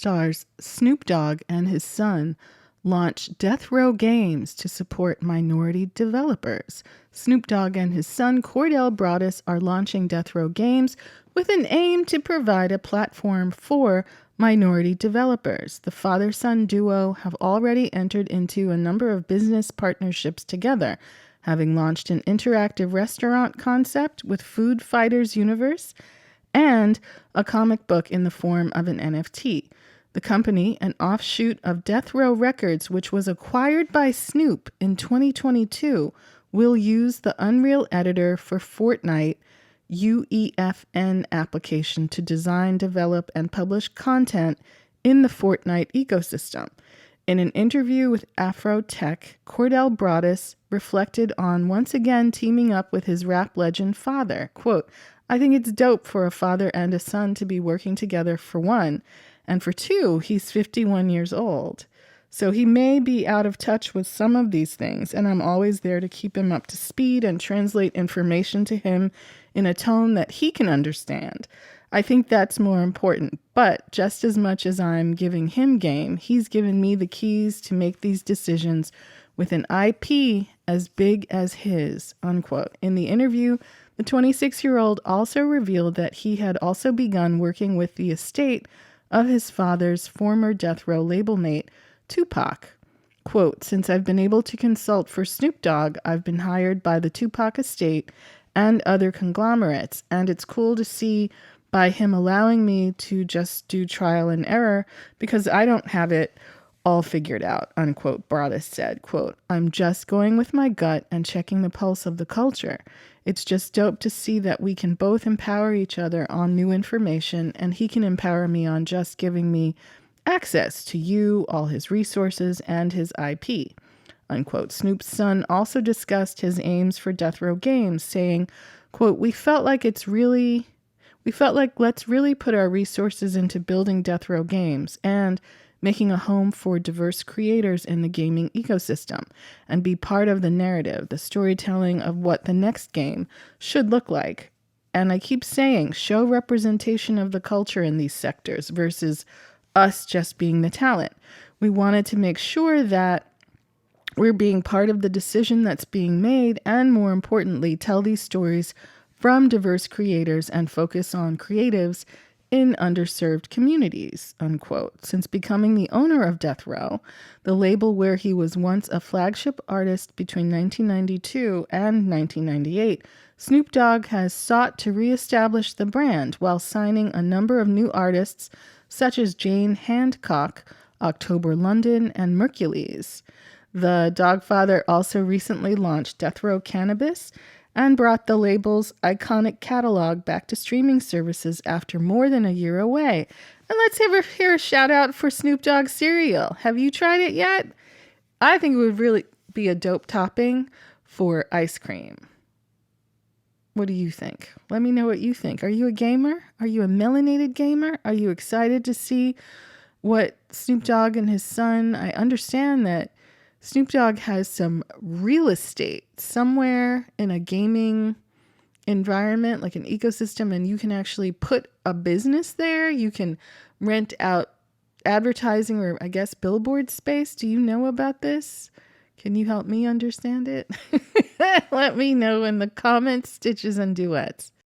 stars Snoop Dogg and his son launch Death Row Games to support minority developers. Snoop Dogg and his son Cordell Broadus are launching Death Row Games with an aim to provide a platform for minority developers. The father-son duo have already entered into a number of business partnerships together, having launched an interactive restaurant concept with Food Fighters Universe and a comic book in the form of an NFT. The company, an offshoot of Death Row Records, which was acquired by Snoop in 2022, will use the Unreal Editor for Fortnite UEFN application to design, develop, and publish content in the Fortnite ecosystem. In an interview with Afrotech, Cordell Broadus reflected on once again teaming up with his rap legend father. Quote, "I think it's dope for a father and a son to be working together, for one. And for two, he's 51 years old. So he may be out of touch with some of these things, and I'm always there to keep him up to speed and translate information to him in a tone that he can understand. I think that's more important. But just as much as I'm giving him game, he's given me the keys to make these decisions with an IP as big as his," unquote. In the interview, the 26-year-old also revealed that he had also begun working with the estate of his father's former Death Row label mate, Tupac. Quote, "Since I've been able to consult for Snoop Dogg, I've been hired by the Tupac estate and other conglomerates, and it's cool to see by him allowing me to just do trial and error because I don't have it all figured out," unquote. Broadus said, quote, "I'm just going with my gut and checking the pulse of the culture. It's just dope to see that we can both empower each other on new information, and he can empower me on just giving me access to you, all his resources, and his IP," unquote. Snoop's son also discussed his aims for Death Row Games, saying, quote, we felt like let's really put our resources into building Death Row Games and making a home for diverse creators in the gaming ecosystem and be part of the narrative, the storytelling of what the next game should look like. And I keep saying, show representation of the culture in these sectors versus us just being the talent. We wanted to make sure that we're being part of the decision that's being made and, more importantly, tell these stories from diverse creators and focus on creatives in underserved communities, unquote. Since becoming the owner of Death Row, the label where he was once a flagship artist between 1992 and 1998, Snoop Dogg has sought to reestablish the brand while signing a number of new artists such as Jane Hancock, October London, and Mercules. The Dogfather also recently launched Death Row Cannabis and brought the label's iconic catalog back to streaming services after more than a year away. And let's hear a shout out for Snoop Dogg cereal. Have you tried it yet? I think it would really be a dope topping for ice cream. What do you think? Let me know what you think. Are you a gamer? Are you a melanated gamer? Are you excited to see what Snoop Dogg and his son? I understand that Snoop Dogg has some real estate somewhere in a gaming environment, like an ecosystem, and you can actually put a business there. You can rent out advertising or, I guess, billboard space. Do you know about this? Can you help me understand it? Let me know in the comments, stitches, and duets.